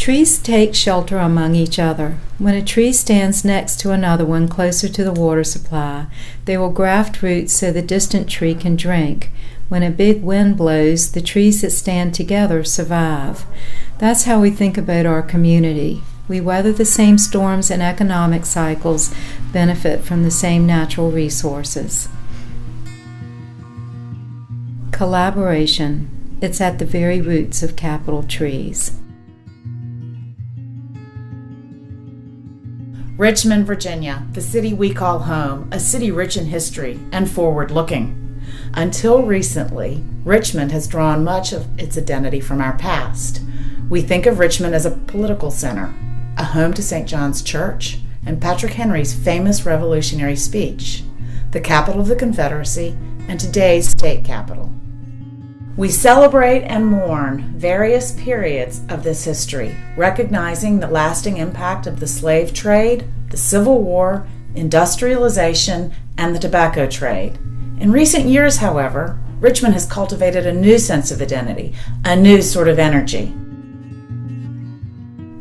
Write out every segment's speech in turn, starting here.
Trees take shelter among each other. When a tree stands next to another one closer to the water supply, they will graft roots so the distant tree can drink. When a big wind blows, the trees that stand together survive. That's how we think about our community. We weather the same storms and economic cycles, benefit from the same natural resources. Collaboration. It's at the very roots of Capitol Trees. Richmond, Virginia, the city we call home, a city rich in history and forward-looking. Until recently, Richmond has drawn much of its identity from our past. We think of Richmond as a political center, a home to St. John's Church and Patrick Henry's famous revolutionary speech, the capital of the Confederacy, and today's state capital. We celebrate and mourn various periods of this history, recognizing the lasting impact of the slave trade, the Civil War, industrialization, and the tobacco trade. In recent years, however, Richmond has cultivated a new sense of identity, a new sort of energy.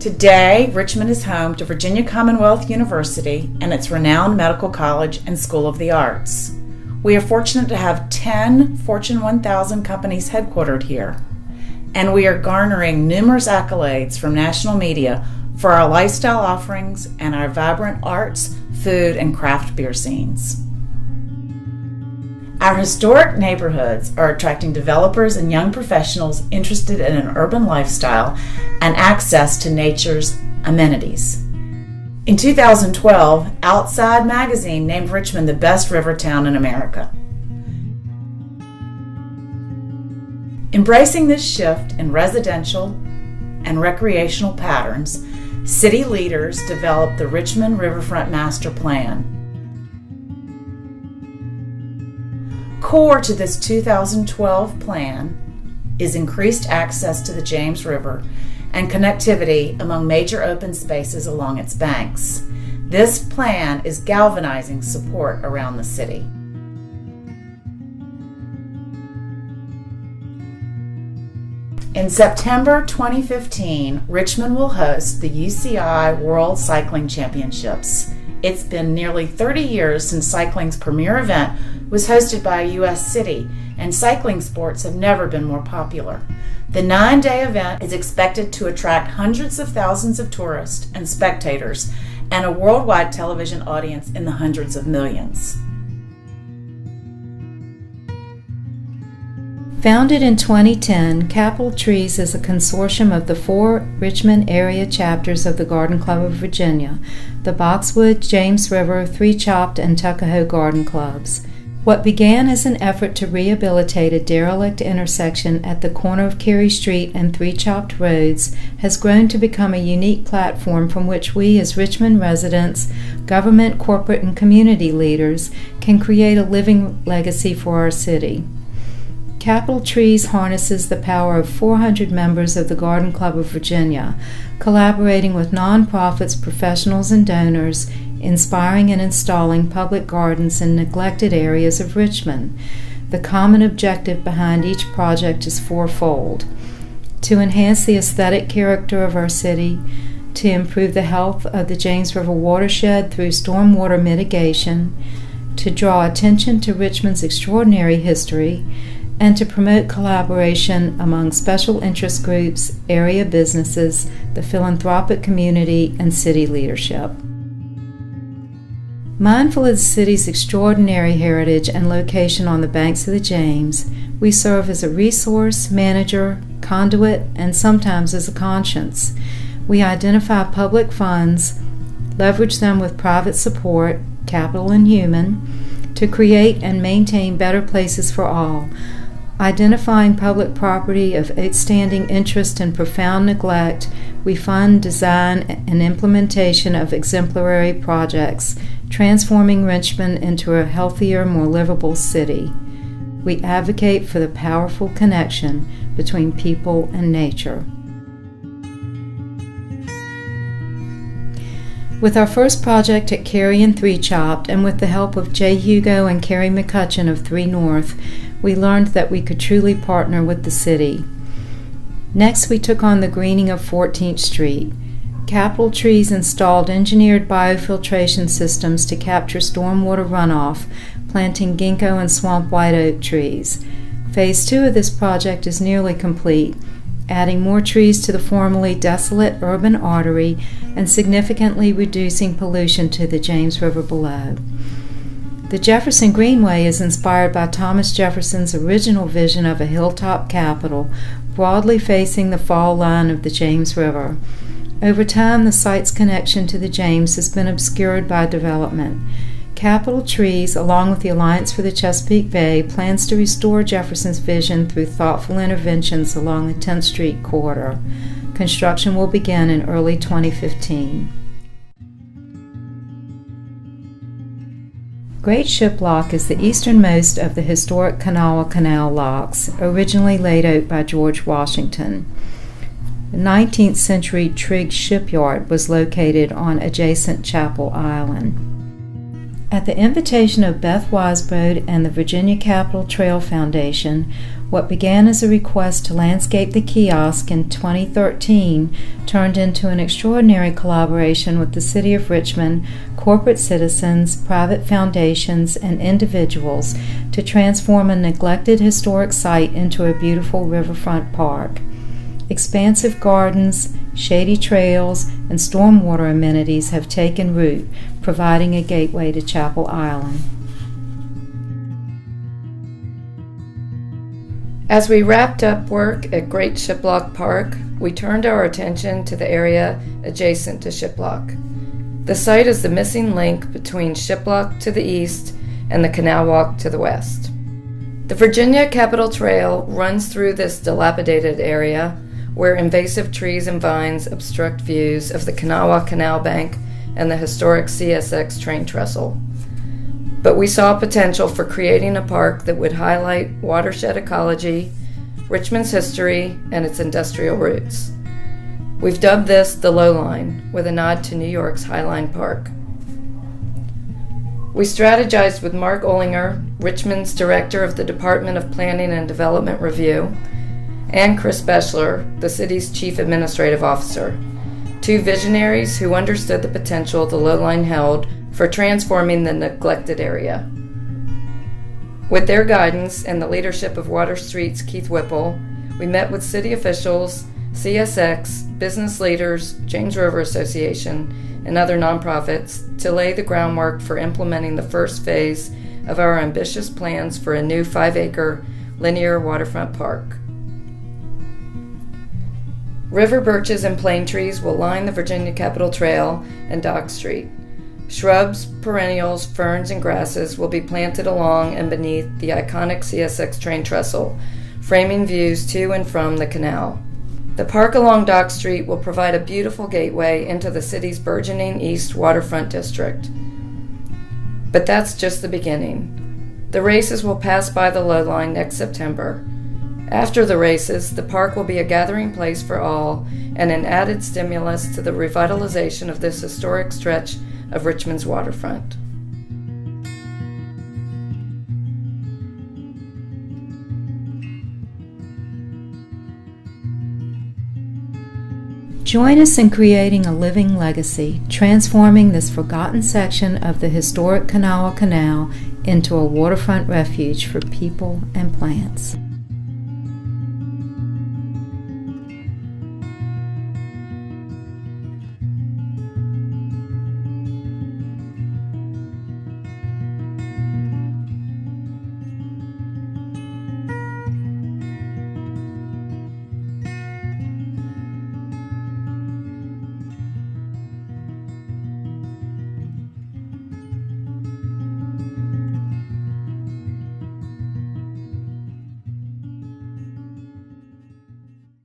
Today, Richmond is home to Virginia Commonwealth University and its renowned Medical College and School of the Arts. We are fortunate to have 10 Fortune 1000 companies headquartered here, and we are garnering numerous accolades from national media for our lifestyle offerings and our vibrant arts, food, and craft beer scenes. Our historic neighborhoods are attracting developers and young professionals interested in an urban lifestyle and access to nature's amenities. In 2012, Outside Magazine named Richmond the best river town in America. Embracing this shift in residential and recreational patterns, city leaders developed the Richmond Riverfront Master Plan. Core to this 2012 plan is increased access to the James River and connectivity among major open spaces along its banks. This plan is galvanizing support around the city. In September 2015, Richmond will host the UCI World Cycling Championships. It's been nearly 30 years since cycling's premier event was hosted by a U.S. city, and cycling sports have never been more popular. The 9-day event is expected to attract hundreds of thousands of tourists and spectators and a worldwide television audience in the hundreds of millions. Founded in 2010, Capitol Trees is a consortium of the 4 Richmond area chapters of the Garden Club of Virginia, the Boxwood, James River, Three Chopt, and Tuckahoe Garden Clubs. What began as an effort to rehabilitate a derelict intersection at the corner of Carey Street and Three Chopt Roads has grown to become a unique platform from which we as Richmond residents, government, corporate, and community leaders can create a living legacy for our city. Capitol Trees harnesses the power of 400 members of the Garden Club of Virginia, collaborating with nonprofits, professionals, and donors, inspiring and installing public gardens in neglected areas of Richmond. The common objective behind each project is fourfold: to enhance the aesthetic character of our city, to improve the health of the James River watershed through stormwater mitigation, to draw attention to Richmond's extraordinary history, and to promote collaboration among special interest groups, area businesses, the philanthropic community, and city leadership. Mindful of the city's extraordinary heritage and location on the banks of the James, we serve as a resource, manager, conduit, and sometimes as a conscience. We identify public funds, leverage them with private support, capital and human, to create and maintain better places for all. Identifying public property of outstanding interest and profound neglect, we fund design and implementation of exemplary projects, transforming Richmond into a healthier, more livable city. We advocate for the powerful connection between people and nature. With our first project at Carey and Three Chopt, and with the help of Jay Hugo and Carrie McCutcheon of 3 North, we learned that we could truly partner with the city. Next, we took on the greening of 14th Street. Capitol Trees installed engineered biofiltration systems to capture stormwater runoff, planting ginkgo and swamp white oak trees. Phase 2 of this project is nearly complete, adding more trees to the formerly desolate urban artery and significantly reducing pollution to the James River below. The Jefferson Greenway is inspired by Thomas Jefferson's original vision of a hilltop capitol, broadly facing the fall line of the James River. Over time, the site's connection to the James has been obscured by development. Capitol Trees, along with the Alliance for the Chesapeake Bay, plans to restore Jefferson's vision through thoughtful interventions along the 10th Street corridor. Construction will begin in early 2015. Great Ship Lock is the easternmost of the historic Kanawha Canal locks, originally laid out by George Washington. The 19th century Trigg Shipyard was located on adjacent Chapel Island. At the invitation of Beth Weisbrod and the Virginia Capitol Trail Foundation, what began as a request to landscape the kiosk in 2013 turned into an extraordinary collaboration with the City of Richmond, corporate citizens, private foundations, and individuals to transform a neglected historic site into a beautiful riverfront park. Expansive gardens, shady trails, and stormwater amenities have taken root, providing a gateway to Chapel Island. As we wrapped up work at Great Shiplock Park, we turned our attention to the area adjacent to Shiplock. The site is the missing link between Shiplock to the east and the Canal Walk to the west. The Virginia Capitol Trail runs through this dilapidated area, where invasive trees and vines obstruct views of the Kanawha Canal Bank and the historic CSX train trestle. But we saw potential for creating a park that would highlight watershed ecology, Richmond's history, and its industrial roots. We've dubbed this the Low Line, with a nod to New York's Highline Park. We strategized with Mark Olinger, Richmond's director of the Department of Planning and Development Review, and Chris Beschler, the city's chief administrative officer, two visionaries who understood the potential the Low Line held for transforming the neglected area. With their guidance and the leadership of Water Street's Keith Whipple, we met with city officials, CSX, business leaders, James River Association, and other nonprofits to lay the groundwork for implementing the first phase of our ambitious plans for a new 5-acre linear waterfront park. River birches and plane trees will line the Virginia Capitol Trail and Dock Street. Shrubs, perennials, ferns, and grasses will be planted along and beneath the iconic CSX train trestle, framing views to and from the canal. The park along Dock Street will provide a beautiful gateway into the city's burgeoning East Waterfront District. But that's just the beginning. The races will pass by the Low Line next September. After the races, the park will be a gathering place for all and an added stimulus to the revitalization of this historic stretch of Richmond's waterfront. Join us in creating a living legacy, transforming this forgotten section of the historic Kanawha Canal into a waterfront refuge for people and plants.